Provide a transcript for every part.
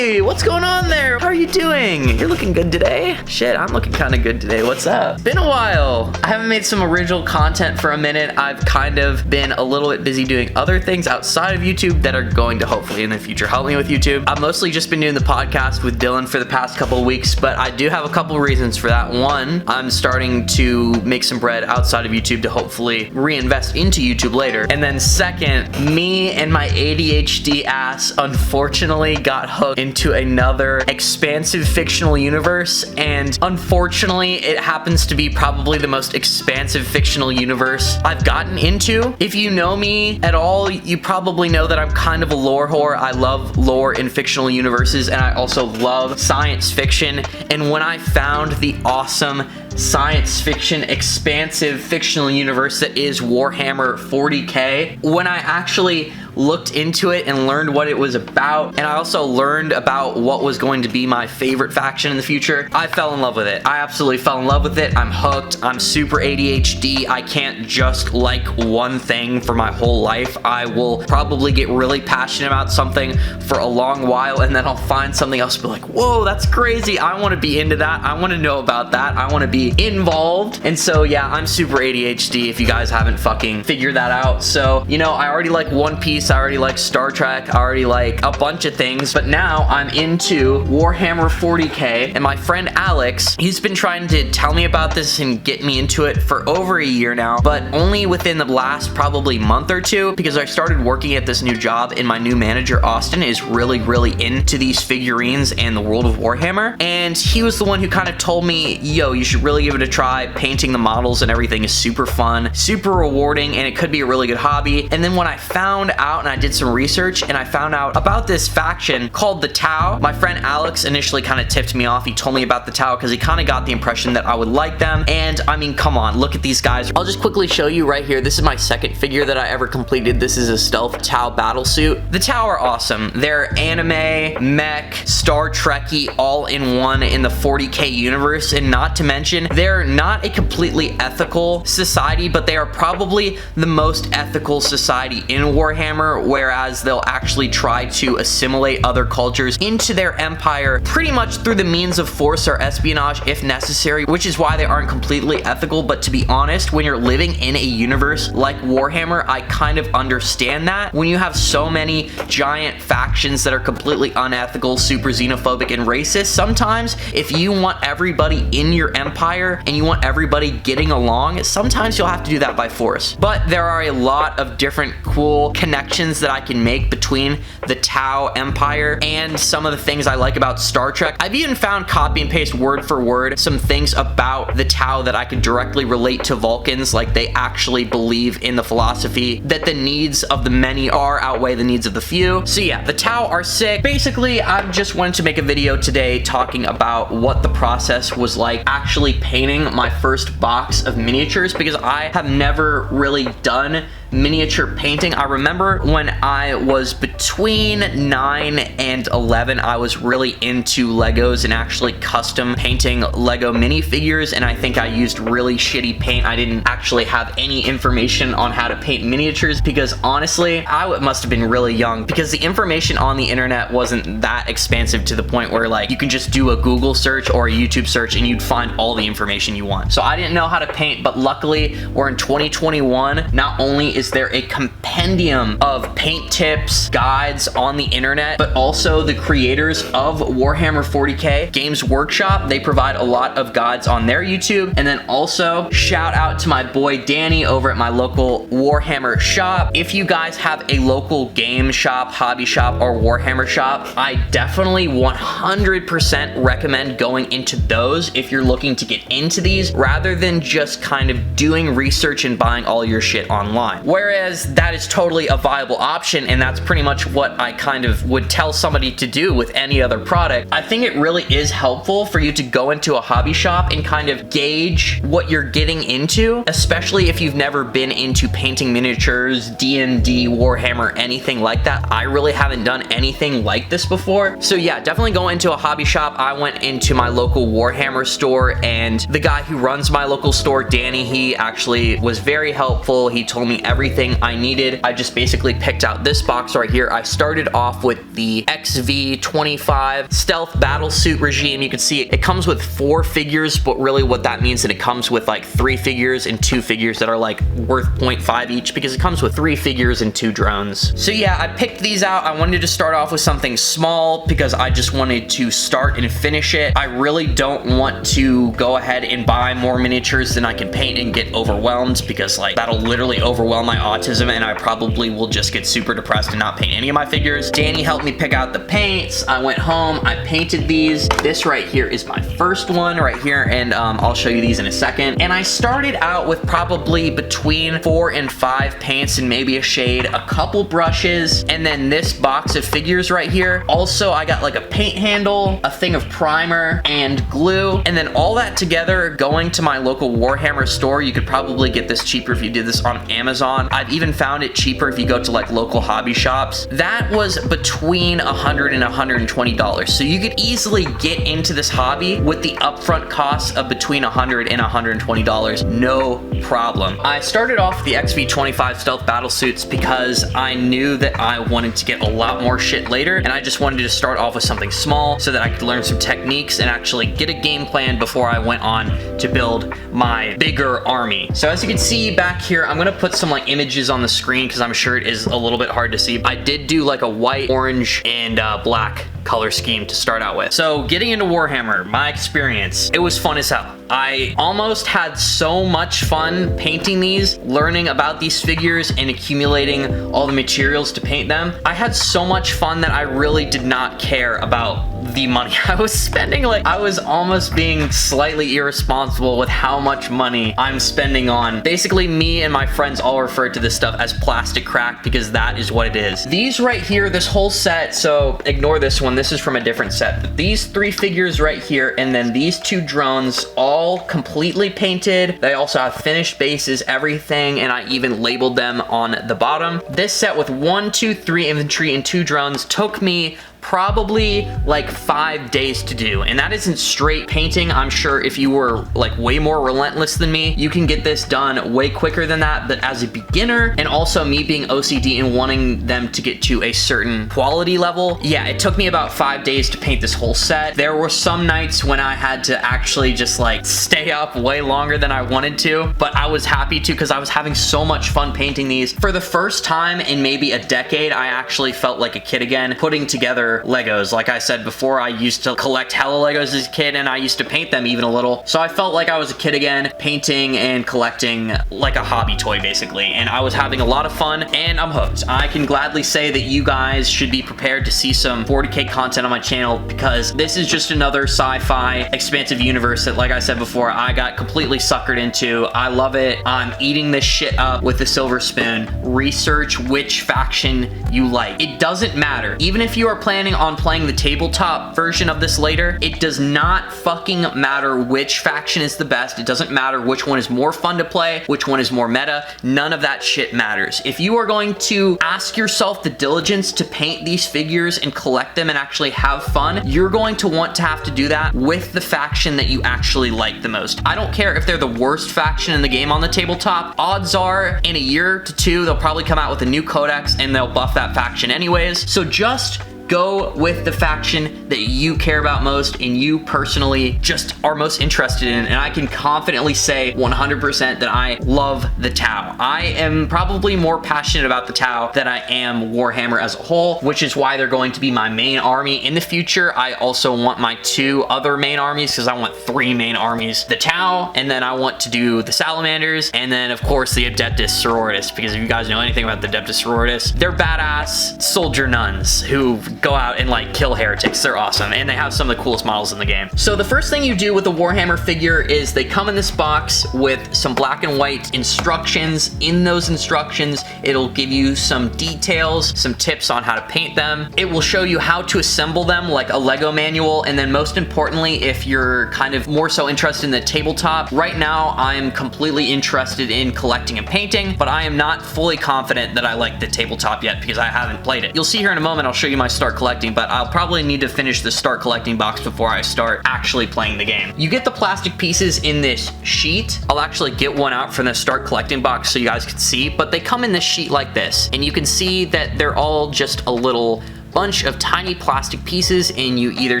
Hey, what's going on there? How are you doing? You're looking good today. Shit, I'm looking kind of good today. What's up? Been a while. I haven't made some original content for a minute. I've kind of been a little bit busy doing other things outside of YouTube that are going to hopefully in the future help me with YouTube. I've mostly just been doing the podcast with Dylan for the past couple of weeks, but I do have a couple of reasons for that. One, I'm starting to make some bread outside of YouTube to hopefully reinvest into YouTube later. And then second, me and my ADHD ass unfortunately got hooked into another expansive fictional universe, and unfortunately it happens to be probably the most expansive fictional universe I've gotten into. If you know me at all, you probably know that I'm kind of a lore whore. I love lore in fictional universes, and I also love science fiction. And when I found the awesome science fiction expansive fictional universe that is Warhammer 40k, when I actually looked into it and learned what it was about, and I also learned about what was going to be my favorite faction in the future, I fell in love with it. I absolutely fell in love with it. I'm hooked. I'm super ADHD. I can't just like one thing for my whole life. I will probably get really passionate about something for a long while, and then I'll find something else and be like, whoa, that's crazy. I want to be into that. I want to know about that. I want to be involved. And so yeah, I'm super ADHD if you guys haven't fucking figured that out. So, you know, I already like One Piece, I already like Star Trek, I already like a bunch of things, but now I'm into Warhammer 40k, and my friend Alex, he's been trying to tell me about this and get me into it for over a year now, but only within the last probably month or two, because I started working at this new job, and my new manager Austin is really into these figurines and the world of Warhammer, and he was the one who kind of told me, yo, you should really give it a try. Painting the models and everything is super fun, super rewarding, and it could be a really good hobby. And then when I found out and I did some research and I found out about this faction called the Tau, my friend Alex initially kind of tipped me off. He told me about the Tau because he kind of got the impression that I would like them, and I mean, come on, look at these guys. I'll just quickly show you right here. This is my second figure that I ever completed. This is a stealth Tau battle suit. The Tau are awesome. They're anime, mech, Star Trek-y, all in one in the 40k universe, and not to mention, they're not a completely ethical society, but they are probably the most ethical society in Warhammer, whereas they'll actually try to assimilate other cultures into their empire pretty much through the means of force or espionage if necessary, which is why they aren't completely ethical. But to be honest, when you're living in a universe like Warhammer, I kind of understand that. When you have so many giant factions that are completely unethical, super xenophobic, and racist, sometimes if you want everybody in your empire and you want everybody getting along, sometimes you'll have to do that by force. But there are a lot of different cool connections that I can make between the Tau Empire and some of the things I like about Star Trek. I've even found, copy and paste word for word, some things about the Tau that I could directly relate to Vulcans. Like, they actually believe in the philosophy that the needs of the many outweigh the needs of the few. So yeah, the Tau are sick. Basically, I just wanted to make a video today talking about what the process was like actually painting my first box of miniatures, because I have never really done miniature painting. I remember when I was between 9 and 11, I was really into Legos and actually custom painting Lego minifigures, and I think I used really shitty paint. I didn't actually have any information on how to paint miniatures because honestly, I must have been really young, because the information on the internet wasn't that expansive to the point where like you can just do a Google search or a YouTube search and you'd find all the information you want. So I didn't know how to paint, but luckily we're in 2021. Not only is there a compendium of paint tips, guides on the internet, but also the creators of Warhammer 40k, Games Workshop, they provide a lot of guides on their YouTube. And then also shout out to my boy Danny over at my local Warhammer shop. If you guys have a local game shop, hobby shop, or Warhammer shop, I definitely 100% recommend going into those if you're looking to get into these, rather than just kind of doing research and buying all your shit online. Whereas that is totally a viable option, and that's pretty much what I kind of would tell somebody to do with any other product. I think it really is helpful for you to go into a hobby shop and kind of gauge what you're getting into, especially if you've never been into painting miniatures, D&D, Warhammer, anything like that. I really haven't done anything like this before. So yeah, definitely go into a hobby shop. I went into my local Warhammer store, and the guy who runs my local store, Danny, he actually was very helpful. He told me everything everything I needed. I just basically picked out this box right here. I started off with the XV25 Stealth Battlesuit Regime. You can see it comes with 4 figures, but really what that means is it comes with like 3 figures and 2 figures that are like worth 0.5 each, because it comes with 3 figures and 2 drones. So yeah, I picked these out. I wanted to start off with something small because I just wanted to start and finish it. I really don't want to go ahead and buy more miniatures than I can paint and get overwhelmed, because like that'll literally overwhelm my autism and I probably will just get super depressed and not paint any of my figures. Danny helped me pick out the paints. I went home, I painted these. This right here is my first one right here, and I'll show you these in a second. And I started out with probably between 4 and 5 paints and maybe a shade, a couple brushes, and then this box of figures right here. Also, I got like a paint handle, a thing of primer and glue, and then all that together going to my local Warhammer store. You could probably get this cheaper if you did this on Amazon. I've even found it cheaper if you go to like local hobby shops. That was between $100 and $120. So you could easily get into this hobby with the upfront costs of between $100 and $120, no problem. I started off with the XV25 Stealth Battlesuits because I knew that I wanted to get a lot more shit later, and I just wanted to start off with something small so that I could learn some techniques and actually get a game plan before I went on to build my bigger army. So as you can see back here, I'm gonna put some like images on the screen because I'm sure it is a little bit hard to see. I did do like a white, orange, and black color scheme to start out with. So getting into Warhammer, my experience, it was fun as hell. I almost had so much fun painting these, learning about these figures and accumulating all the materials to paint them. I had so much fun that I really did not care about the money I was spending. Like, I was almost being slightly irresponsible with how much money I'm spending on. Basically, me and my friends all refer to this stuff as plastic crack because that is what it is. These right here, this whole set, so ignore this one, this is from a different set, but these 3 figures right here and then these 2 drones, all completely painted. They also have finished bases, everything, and I even labeled them on the bottom. This set with 1, 2, 3 infantry and 2 drones took me probably like 5 days to do, and that isn't straight painting. I'm sure if you were like way more relentless than me, you can get this done way quicker than that. But as a beginner, and also me being OCD and wanting them to get to a certain quality level, yeah, it took me about 5 days to paint this whole set. There were some nights when I had to actually just like stay up way longer than I wanted to, but I was happy to because I was having so much fun painting these. For the first time in maybe a decade, I actually felt like a kid again, putting together Legos. Like I said before, I used to collect hella Legos as a kid, and I used to paint them even a little. So I felt like I was a kid again, painting and collecting like a hobby toy basically, and I was having a lot of fun, and I'm hooked. I can gladly say that you guys should be prepared to see some 40K content on my channel, because this is just another sci-fi expansive universe that, like I said before, I got completely suckered into. I love it. I'm eating this shit up with a silver spoon. Research which faction you like. It doesn't matter. Even if you are planning on playing the tabletop version of this later, it does not fucking matter which faction is the best. It doesn't matter which one is more fun to play, which one is more meta. None of that shit matters. If you are going to ask yourself the diligence to paint these figures and collect them and actually have fun, you're going to want to have to do that with the faction that you actually like the most. I don't care if they're the worst faction in the game on the tabletop. Odds are in a year to 2, they'll probably come out with a new codex and they'll buff that faction anyways. So just go with the faction that you care about most and you personally just are most interested in. And I can confidently say 100% that I love the Tau. I am probably more passionate about the Tau than I am Warhammer as a whole, which is why they're going to be my main army in the future. I also want my 2 other main armies, because I want 3 main armies. The Tau, and then I want to do the Salamanders, and then of course the Adeptus Sororitas, because if you guys know anything about the Adeptus Sororitas, they're badass soldier nuns who go out and like kill heretics. They're awesome, and they have some of the coolest models in the game. So the first thing you do with the Warhammer figure is they come in this box with some black and white instructions. In those instructions, it'll give you some details, some tips on how to paint them. It will show you how to assemble them like a Lego manual, and then most importantly, if you're kind of more so interested in the tabletop, right now I'm completely interested in collecting and painting, but I am not fully confident that I like the tabletop yet because I haven't played it. You'll see here in a moment, I'll show you my start start collecting, but I'll probably need to finish the start collecting box before I start actually playing the game. You get the plastic pieces in this sheet. I'll actually get one out from the start collecting box so you guys can see, but they come in this sheet like this, and you can see that they're all just a little bunch of tiny plastic pieces, and you either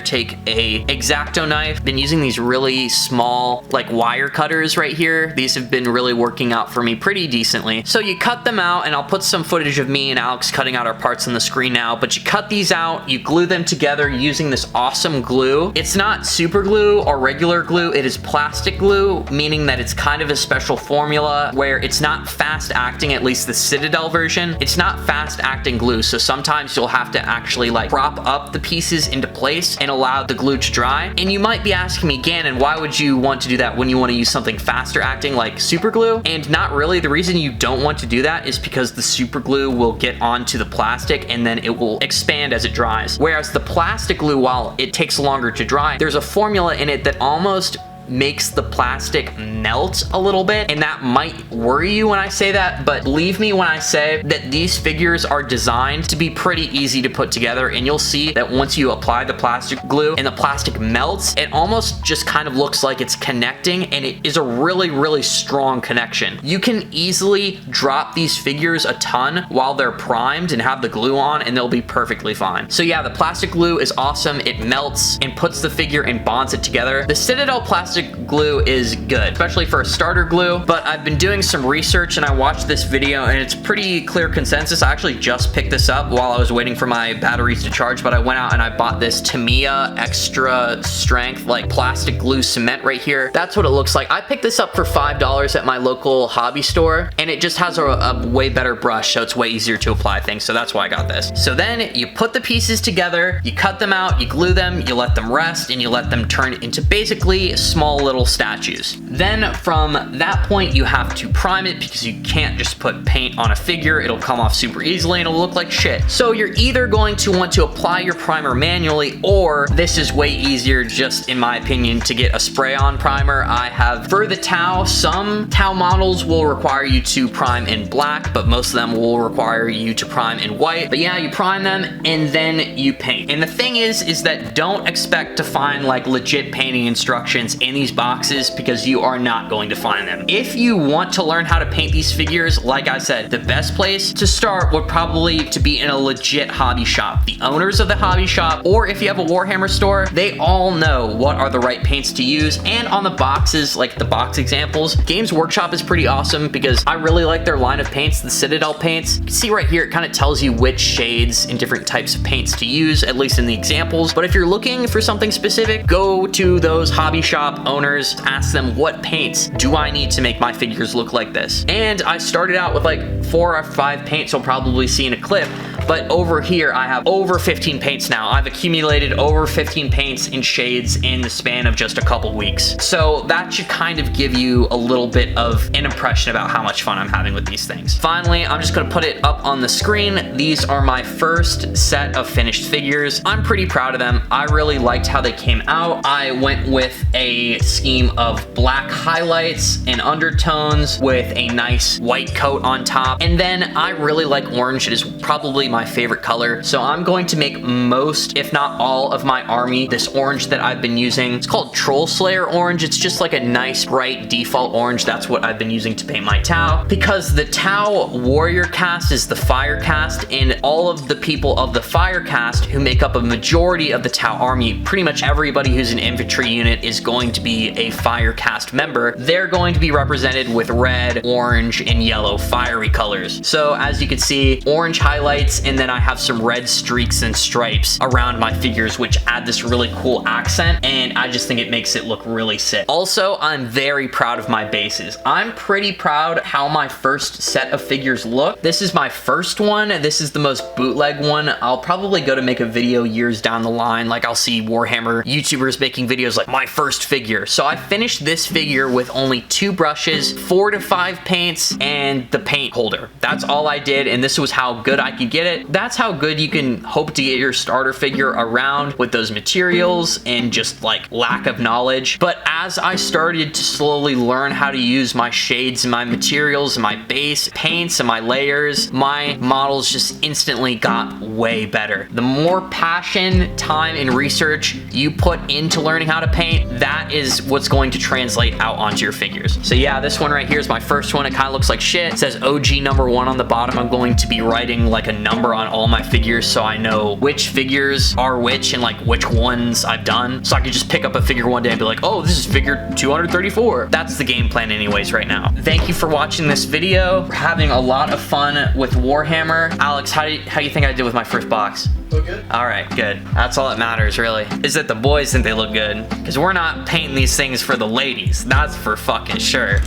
take a X-Acto knife. Been using these really small like wire cutters right here. These have been really working out for me pretty decently. So you cut them out, and I'll put some footage of me and Alex cutting out our parts on the screen now, but you cut these out, you glue them together using this awesome glue. It's not super glue or regular glue, it is plastic glue, meaning that it's kind of a special formula where it's not fast acting, at least the Citadel version. It's not fast acting glue, so sometimes you'll have to actually like prop up the pieces into place and allow the glue to dry. And you might be asking me, Gannon, why would you want to do that when you want to use something faster acting like super glue? And not really. The reason you don't want to do that is because the super glue will get onto the plastic and then it will expand as it dries. Whereas the plastic glue, while it takes longer to dry, there's a formula in it that almost makes the plastic melt a little bit, and that might worry you when I say that, but believe me when I say that these figures are designed to be pretty easy to put together, and you'll see that once you apply the plastic glue and the plastic melts, it almost just kind of looks like it's connecting, and it is a really, really strong connection. You can easily drop these figures a ton while they're primed and have the glue on, and they'll be perfectly fine. So yeah, the plastic glue is awesome. It melts and puts the figure and bonds it together. The Citadel plastic glue is good, especially for a starter glue, but I've been doing some research and I watched this video and it's pretty clear consensus. I actually just picked this up while I was waiting for my batteries to charge, but I went out and I bought this Tamiya extra strength like plastic glue cement right here. That's what it looks like. I picked this up for $5 at my local hobby store, and it just has a way better brush, so it's way easier to apply things, so that's why I got this. So then you put the pieces together, you cut them out, you glue them, you let them rest, and you let them turn into basically small little statues. Then from that point you have to prime it, because you can't just put paint on a figure. It'll come off super easily and it'll look like shit. So you're either going to want to apply your primer manually, or this is way easier, just in my opinion, to get a spray-on primer. I have, for the Tau, some Tau models will require you to prime in black, but most of them will require you to prime in white. But yeah, you prime them and then you paint. And the thing is that don't expect to find like legit painting instructions in these boxes, because you are not going to find them. If you want to learn how to paint these figures, like I said, the best place to start would probably to be in a legit hobby shop. The owners of the hobby shop, or if you have a Warhammer store, they all know what are the right paints to use. And on the boxes, like the box examples, Games Workshop is pretty awesome because I really like their line of paints, the Citadel paints. You can see right here, it kind of tells you which shades and different types of paints to use, at least in the examples. But if you're looking for something specific, go to those hobby shop owners, ask them, what paints do I need to make my figures look like this? And I started out with like 4 or 5 paints you'll probably see in a clip, but over here I have over 15 paints now. I've accumulated over 15 paints and shades in the span of just a couple weeks. So that should kind of give you a little bit of an impression about how much fun I'm having with these things. Finally, I'm just gonna put it up on the screen. These are my first set of finished figures. I'm pretty proud of them. I really liked how they came out. I went with a scheme of black highlights and undertones with a nice white coat on top. And then I really like orange. It is probably my favorite color. So I'm going to make most, if not all, of my army this orange that I've been using. It's called Troll Slayer orange. It's just like a nice bright default orange. That's what I've been using to paint my Tau, because the Tau warrior cast is the fire cast, and all of the people of the fire cast who make up a majority of the Tau army, pretty much everybody who's an infantry unit is going to be a fire cast member. They're going to be represented with red, orange, and yellow fiery colors. So as you can see, orange highlights, and then I have some red streaks and stripes around my figures, which add this really cool accent, and I just think it makes it look really sick. Also, I'm very proud of my bases. I'm pretty proud how my first set of figures look. This is my first one. This is the most bootleg one. I'll probably go to make a video years down the line, like I'll see Warhammer YouTubers making videos like my first figure. So I finished this figure with only 2 brushes, 4 to 5 paints, and the paint holder. That's all I did, and this was how good I could get it. That's how good you can hope to get your starter figure around, with those materials and just like lack of knowledge. But as I started to slowly learn how to use my shades and my materials and my base paints and my layers, my models just instantly got way better. The more passion, time, and research you put into learning how to paint, that is what's going to translate out onto your figures. So yeah, this one right here is my first one. It kind of looks like shit. It says OG number 1 on the bottom. I'm going to be writing like a number on all my figures so I know which figures are which and like which ones I've done. So I could just pick up a figure one day and be like, oh, this is figure 234. That's the game plan anyways right now. Thank you for watching this video. We're having a lot of fun with Warhammer. Alex, how do you think I did with my first box? Look good. All right, good. That's all that matters, really, is that the boys think they look good. Because we're not painting these things for the ladies. That's for fucking sure.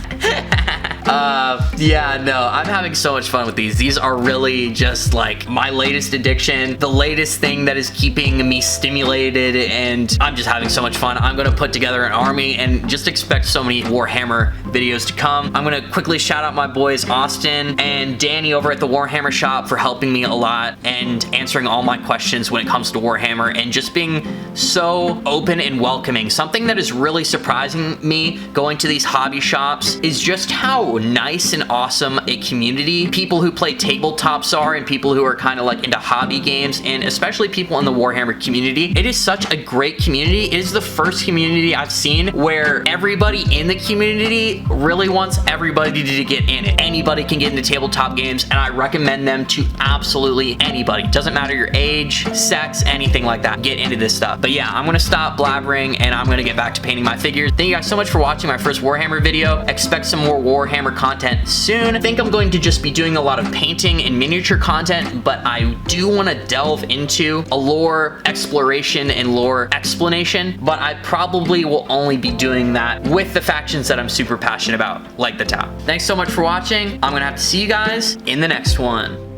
Yeah, no, I'm having so much fun with these. These are really just like my latest addiction, the latest thing that is keeping me stimulated, and I'm just having so much fun. I'm gonna put together an army and just expect so many Warhammer videos to come. I'm gonna quickly shout out my boys Austin and Danny over at the Warhammer shop for helping me a lot and answering all my questions when it comes to Warhammer and just being so open and welcoming. Something that is really surprising me going to these hobby shops is just how nice and awesome a community people who play tabletops are, and people who are kind of like into hobby games, and especially people in the Warhammer community. It is such a great community. It is the first community I've seen where everybody in the community really wants everybody to get in it. Anybody can get into tabletop games, and I recommend them to absolutely anybody. Doesn't matter your age, sex, anything like that. Get into this stuff. But yeah, I'm gonna stop blabbering and I'm gonna get back to painting my figures. Thank you guys so much for watching my first Warhammer video. Expect some more Warhammer content soon. I think I'm going to just be doing a lot of painting and miniature content, but I do want to delve into a lore exploration and lore explanation, but I probably will only be doing that with the factions that I'm super passionate about, like the Tau. Thanks so much for watching. I'm gonna have to see you guys in the next one.